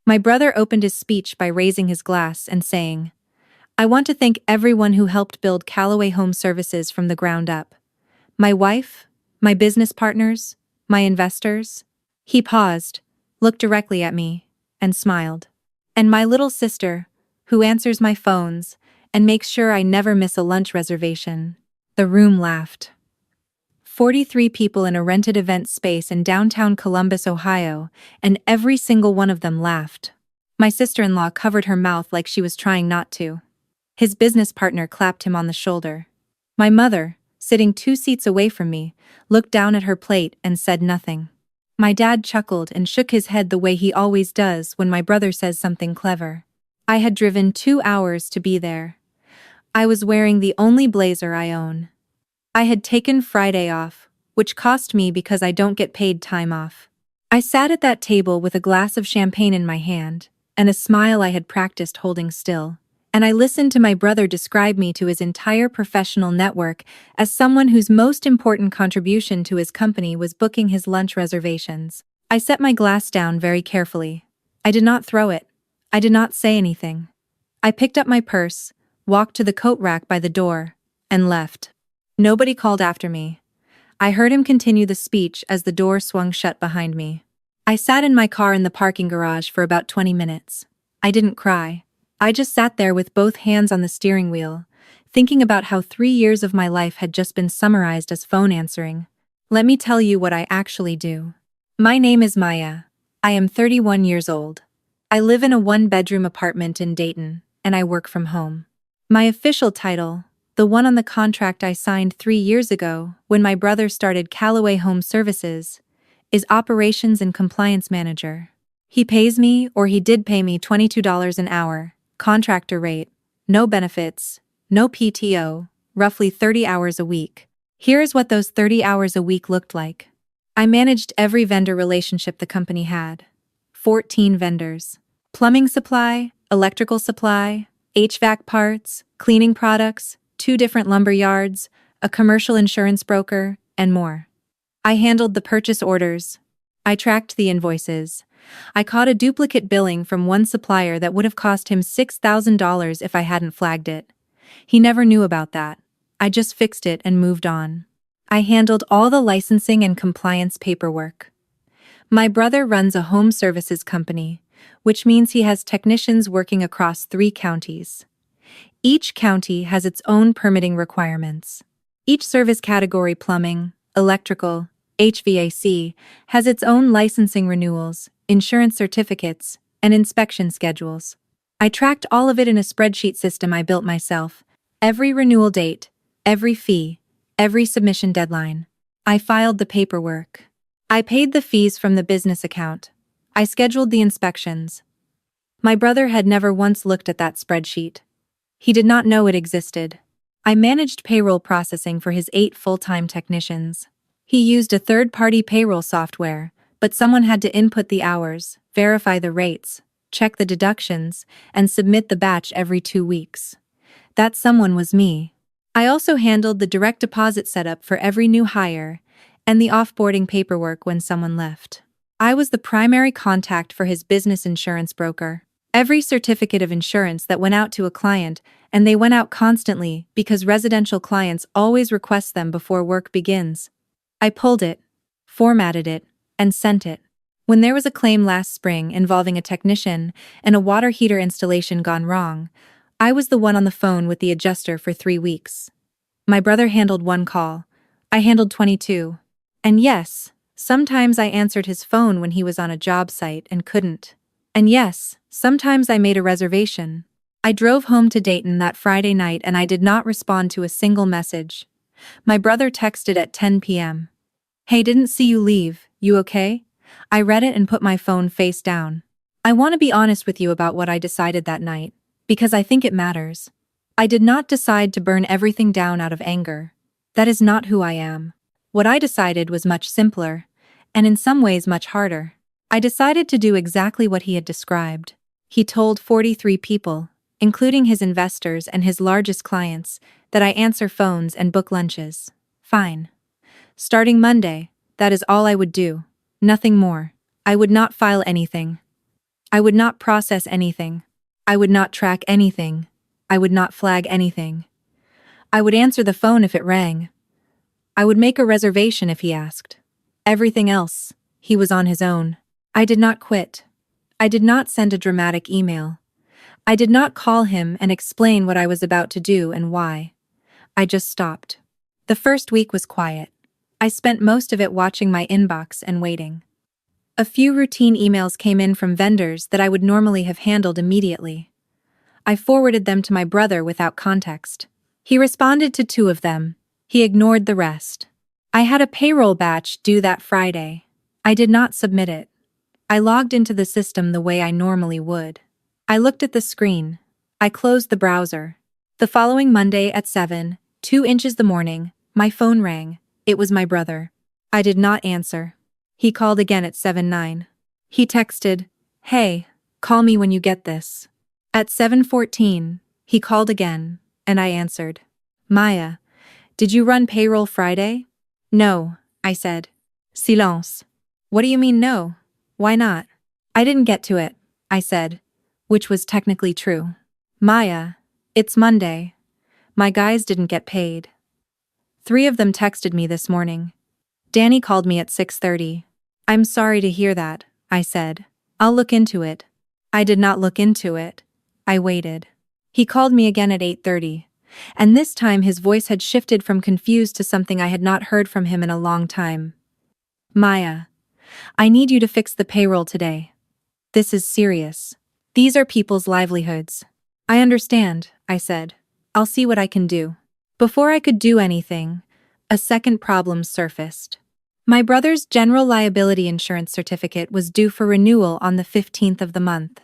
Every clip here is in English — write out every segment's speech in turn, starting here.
My brother opened his speech by raising his glass and saying, "I want to thank everyone who helped build Callaway Home Services from the ground up. My wife, my business partners, my investors." He paused, looked directly at me, and smiled. "And my little sister, who answers my phones and makes sure I never miss a lunch reservation." The room laughed. 43 people in a rented event space in downtown Columbus, Ohio, and every single one of them laughed. My sister-in-law covered her mouth like she was trying not to. His business partner clapped him on the shoulder. My mother, sitting 2 seats away from me, looked down at her plate and said nothing. My dad chuckled and shook his head the way he always does when my brother says something clever. I had driven 2 hours to be there. I was wearing the only blazer I own. I had taken Friday off, which cost me because I don't get paid time off. I sat at that table with a glass of champagne in my hand, and a smile I had practiced holding still, and I listened to my brother describe me to his entire professional network as someone whose most important contribution to his company was booking his lunch reservations. I set my glass down very carefully. I did not throw it. I did not say anything. I picked up my purse, walked to the coat rack by the door, and left. Nobody called after me. I heard him continue the speech as the door swung shut behind me. I sat in my car in the parking garage for about 20 minutes. I didn't cry. I just sat there with both hands on the steering wheel, thinking about how 3 years of my life had just been summarized as phone answering. Let me tell you what I actually do. My name is Maya. I am 31 years old. I live in a 1-bedroom apartment in Dayton, and I work from home. My official title, the one on the contract I signed 3 years ago when my brother started Callaway Home Services, is Operations and Compliance Manager. He pays me, or he did pay me, $22 an hour, contractor rate, no benefits, no PTO, roughly 30 hours a week. Here's what those 30 hours a week looked like. I managed every vendor relationship the company had. 14 vendors. Plumbing supply, electrical supply, HVAC parts, cleaning products, 2 different lumber yards, a commercial insurance broker, and more. I handled the purchase orders. I tracked the invoices. I caught a duplicate billing from one supplier that would have cost him $6,000 if I hadn't flagged it. He never knew about that. I just fixed it and moved on. I handled all the licensing and compliance paperwork. My brother runs a home services company, which means he has technicians working across 3 counties. Each county has its own permitting requirements. Each service category, plumbing, electrical, HVAC, has its own licensing renewals, insurance certificates, and inspection schedules. I tracked all of it in a spreadsheet system I built myself. Every renewal date, every fee, every submission deadline. I filed the paperwork. I paid the fees from the business account. I scheduled the inspections. My brother had never once looked at that spreadsheet. He did not know it existed. I managed payroll processing for his 8 full-time technicians. He used a third-party payroll software, but someone had to input the hours, verify the rates, check the deductions, and submit the batch every 2 weeks. That someone was me. I also handled the direct deposit setup for every new hire and the offboarding paperwork when someone left. I was the primary contact for his business insurance broker. Every certificate of insurance that went out to a client, and they went out constantly because residential clients always request them before work begins. I pulled it, formatted it, and sent it. When there was a claim last spring involving a technician and a water heater installation gone wrong, I was the one on the phone with the adjuster for 3 weeks. My brother handled 1 call. I handled 22. And yes, sometimes I answered his phone when he was on a job site and couldn't. And yes, sometimes I made a reservation. I drove home to Dayton that Friday night and I did not respond to a single message. My brother texted at 10 p.m. "Hey, didn't see you leave, you okay?" I read it and put my phone face down. I want to be honest with you about what I decided that night, because I think it matters. I did not decide to burn everything down out of anger. That is not who I am. What I decided was much simpler, and in some ways much harder. I decided to do exactly what he had described. He told 43 people, including his investors and his largest clients, that I answer phones and book lunches. Fine. Starting Monday, that is all I would do. Nothing more. I would not file anything. I would not process anything. I would not track anything. I would not flag anything. I would answer the phone if it rang. I would make a reservation if he asked. Everything else, he was on his own. I did not quit. I did not send a dramatic email. I did not call him and explain what I was about to do and why. I just stopped. The first week was quiet. I spent most of it watching my inbox and waiting. A few routine emails came in from vendors that I would normally have handled immediately. I forwarded them to my brother without context. He responded to 2 of them. He ignored the rest. I had a payroll batch due that Friday. I did not submit it. I logged into the system the way I normally would. I looked at the screen. I closed the browser. The following Monday at 7:02 the morning, my phone rang. It was my brother. I did not answer. He called again at 7:09. He texted, "Hey, call me when you get this." At 7:14, he called again, and I answered. "Maya, did you run payroll Friday?" "No," I said. Silence. "What do you mean no? Why not?" "I didn't get to it," I said, which was technically true. "Maya, it's Monday. My guys didn't get paid. 3 of them texted me this morning. Danny called me at 6:30. "I'm sorry to hear that," I said. "I'll look into it." I did not look into it. I waited. He called me again at 8:30, and this time his voice had shifted from confused to something I had not heard from him in a long time. "Maya, I need you to fix the payroll today. This is serious. These are people's livelihoods." "I understand," I said. "I'll see what I can do." Before I could do anything, a second problem surfaced. My brother's general liability insurance certificate was due for renewal on the 15th of the month.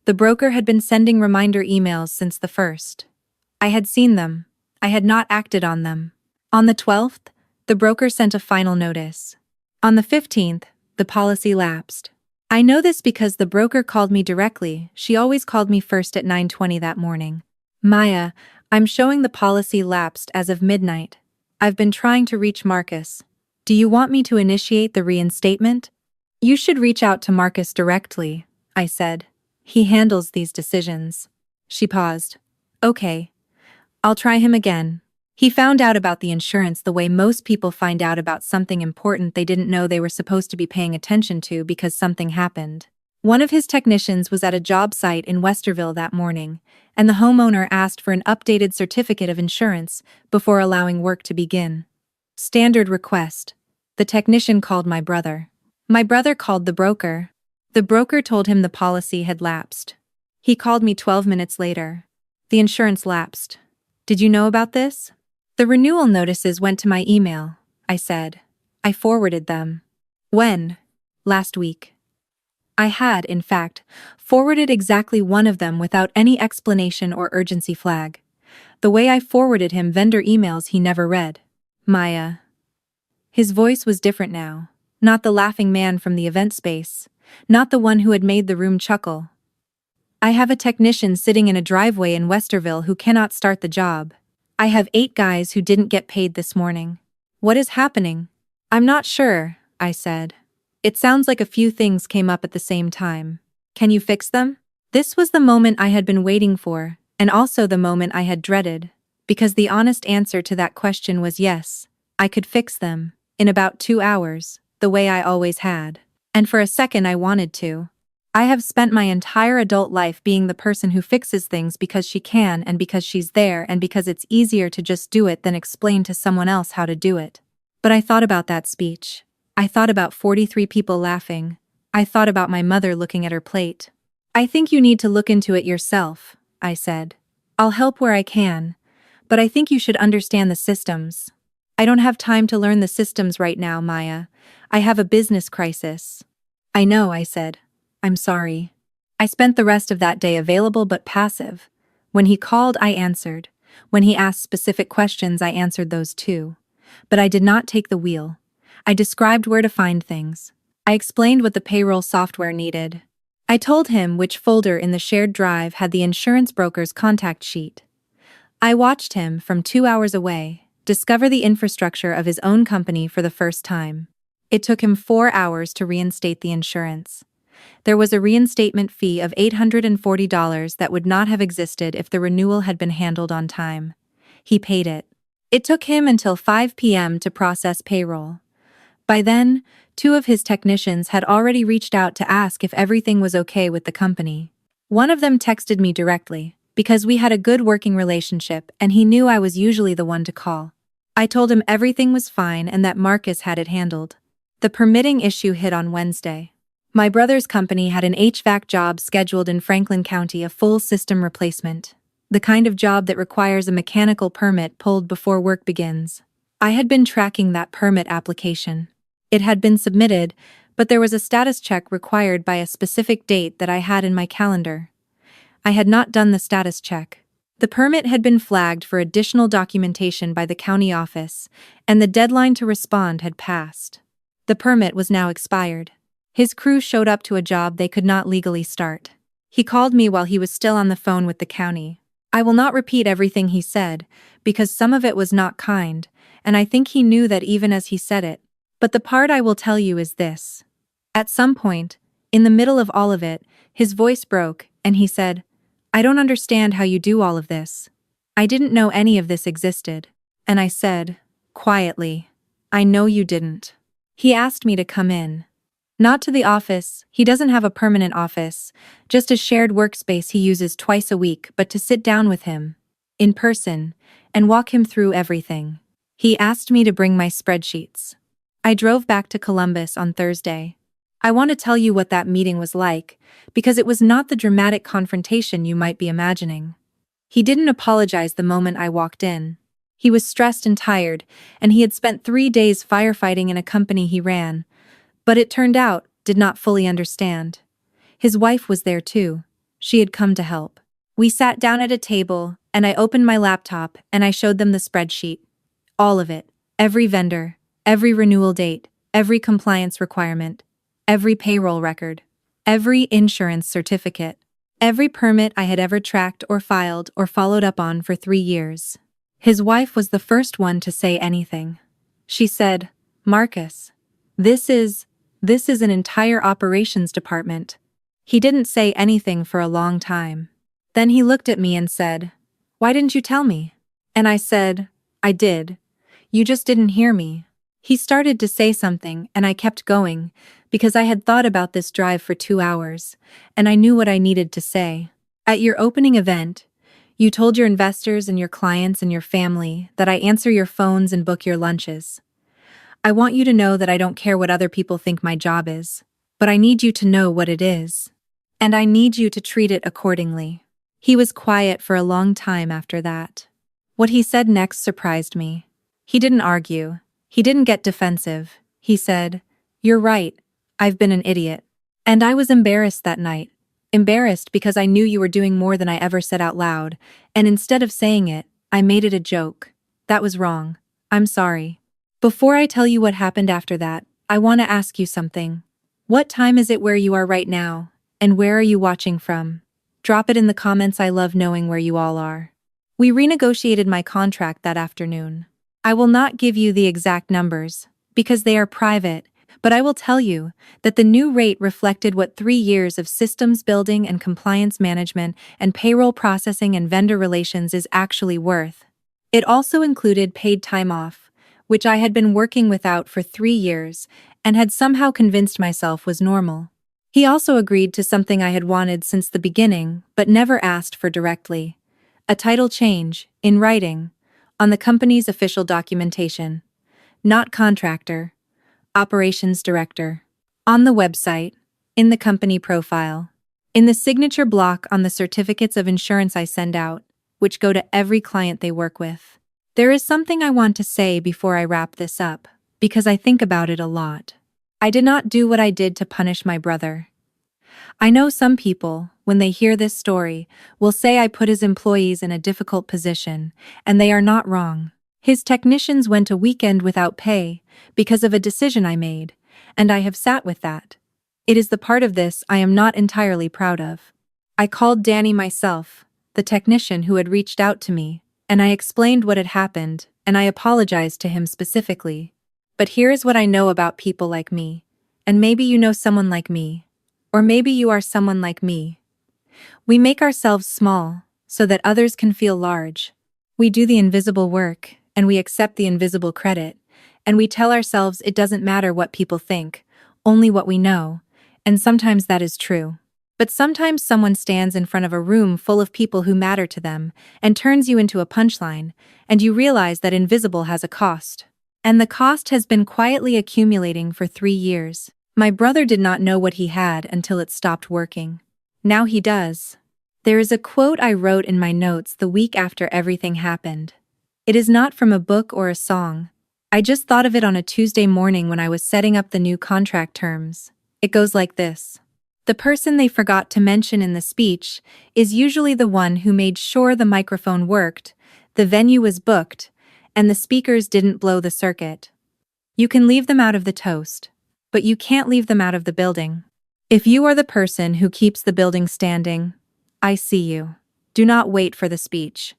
The broker had been sending reminder emails since the 1st. I had seen them. I had not acted on them. On the 12th, the broker sent a final notice. On the 15th, the policy lapsed. I know this because the broker called me directly. She always called me first at 9:20 that morning. "Maya, I'm showing the policy lapsed as of midnight. I've been trying to reach Marcus. Do you want me to initiate the reinstatement?" "You should reach out to Marcus directly," I said. "He handles these decisions." She paused. "Okay. I'll try him again." He found out about the insurance the way most people find out about something important they didn't know they were supposed to be paying attention to because something happened. One of his technicians was at a job site in Westerville that morning, and the homeowner asked for an updated certificate of insurance before allowing work to begin. Standard request. The technician called my brother. My brother called the broker. The broker told him the policy had lapsed. He called me 12 minutes later. "The insurance lapsed. Did you know about this?" "The renewal notices went to my email," I said. "I forwarded them." "When?" "Last week." I had, in fact, forwarded exactly one of them without any explanation or urgency flag. The way I forwarded him vendor emails he never read. "Maya." His voice was different now. Not the laughing man from the event space. Not the one who had made the room chuckle. "I have a technician sitting in a driveway in Westerville who cannot start the job. I have 8 guys who didn't get paid this morning. What is happening?" "I'm not sure," I said. "It sounds like a few things came up at the same time. Can you fix them?" This was the moment I had been waiting for, and also the moment I had dreaded, because the honest answer to that question was yes, I could fix them, in about 2 hours, the way I always had. And for a second I wanted to. I have spent my entire adult life being the person who fixes things because she can and because she's there and because it's easier to just do it than explain to someone else how to do it. But I thought about that speech. I thought about 43 people laughing. I thought about my mother looking at her plate. "I think you need to look into it yourself," I said. "I'll help where I can, but I think you should understand the systems." "I don't have time to learn the systems right now, Maya. I have a business crisis." "I know," I said. "I'm sorry." I spent the rest of that day available but passive. When he called, I answered. When he asked specific questions, I answered those too. But I did not take the wheel. I described where to find things. I explained what the payroll software needed. I told him which folder in the shared drive had the insurance broker's contact sheet. I watched him, from 2 hours away, discover the infrastructure of his own company for the first time. It took him 4 hours to reinstate the insurance. There was a reinstatement fee of $840 that would not have existed if the renewal had been handled on time. He paid it. It took him until 5 p.m. to process payroll. By then, two of his technicians had already reached out to ask if everything was okay with the company. One of them texted me directly, because we had a good working relationship and he knew I was usually the one to call. I told him everything was fine and that Marcus had it handled. The permitting issue hit on Wednesday. My brother's company had an HVAC job scheduled in Franklin County, a full system replacement. The kind of job that requires a mechanical permit pulled before work begins. I had been tracking that permit application. It had been submitted, but there was a status check required by a specific date that I had in my calendar. I had not done the status check. The permit had been flagged for additional documentation by the county office, and the deadline to respond had passed. The permit was now expired. His crew showed up to a job they could not legally start. He called me while he was still on the phone with the county. I will not repeat everything he said, because some of it was not kind, and I think he knew that even as he said it. But the part I will tell you is this. At some point, in the middle of all of it, his voice broke, and he said, "I don't understand how you do all of this. I didn't know any of this existed." And I said, quietly, "I know you didn't." He asked me to come in. Not to the office, he doesn't have a permanent office, just a shared workspace he uses twice a week, but to sit down with him, in person, and walk him through everything. He asked me to bring my spreadsheets. I drove back to Columbus on Thursday. I want to tell you what that meeting was like, because it was not the dramatic confrontation you might be imagining. He didn't apologize the moment I walked in. He was stressed and tired, and he had spent 3 days firefighting in a company he ran, but it turned out, did not fully understand. His wife was there too. She had come to help. We sat down at a table, and I opened my laptop and I showed them the spreadsheet. All of it. Every vendor, every renewal date, every compliance requirement, every payroll record, every insurance certificate, every permit I had ever tracked or filed or followed up on for 3 years. His wife was the first one to say anything. She said, "Marcus, this is an entire operations department." He didn't say anything for a long time. Then he looked at me and said, "Why didn't you tell me?" And I said, "I did. You just didn't hear me." He started to say something and I kept going, because I had thought about this drive for 2 hours, and I knew what I needed to say. At your opening event, you told your investors and your clients and your family that I answer your phones and book your lunches. I want you to know that I don't care what other people think my job is, but I need you to know what it is. And I need you to treat it accordingly. He was quiet for a long time after that. What he said next surprised me. He didn't argue. He didn't get defensive. He said, "You're right. I've been an idiot." And I was embarrassed that night. Embarrassed because I knew you were doing more than I ever said out loud, and instead of saying it, I made it a joke. That was wrong. I'm sorry. Before I tell you what happened after that, I want to ask you something. What time is it where you are right now, and where are you watching from? Drop it in the comments. I love knowing where you all are. We renegotiated my contract that afternoon. I will not give you the exact numbers, because they are private, but I will tell you that the new rate reflected what 3 years of systems building and compliance management and payroll processing and vendor relations is actually worth. It also included paid time off, which I had been working without for 3 years and had somehow convinced myself was normal. He also agreed to something I had wanted since the beginning but never asked for directly. A title change, in writing, on the company's official documentation. Not contractor, operations director. On the website, in the company profile, in the signature block on the certificates of insurance I send out, which go to every client they work with. There is something I want to say before I wrap this up, because I think about it a lot. I did not do what I did to punish my brother. I know some people, when they hear this story, will say I put his employees in a difficult position, and they are not wrong. His technicians went a weekend without pay because of a decision I made, and I have sat with that. It is the part of this I am not entirely proud of. I called Danny myself, the technician who had reached out to me, and I explained what had happened, and I apologized to him specifically. But here is what I know about people like me, and maybe you know someone like me, Or maybe you are someone like me. We make ourselves small so that others can feel large. We do the invisible work, and we accept the invisible credit, and we tell ourselves it doesn't matter what people think, only what we know, and sometimes that is true. But sometimes someone stands in front of a room full of people who matter to them and turns you into a punchline, and you realize that invisible has a cost. And the cost has been quietly accumulating for 3 years. My brother did not know what he had until it stopped working. Now he does. There is a quote I wrote in my notes the week after everything happened. It is not from a book or a song. I just thought of it on a Tuesday morning when I was setting up the new contract terms. It goes like this. The person they forgot to mention in the speech is usually the one who made sure the microphone worked, the venue was booked, and the speakers didn't blow the circuit. You can leave them out of the toast, but you can't leave them out of the building. If you are the person who keeps the building standing, I see you. Do not wait for the speech.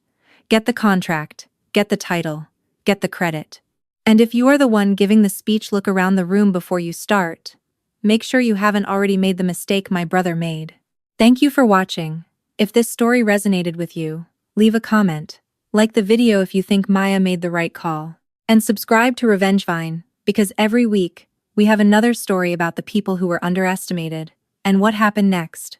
Get the contract, get the title, get the credit. And if you are the one giving the speech, look around the room before you start. Make sure you haven't already made the mistake my brother made. Thank you for watching. If this story resonated with you, leave a comment. Like the video if you think Maya made the right call. And subscribe to Revenge Vine, because every week, we have another story about the people who were underestimated and what happened next.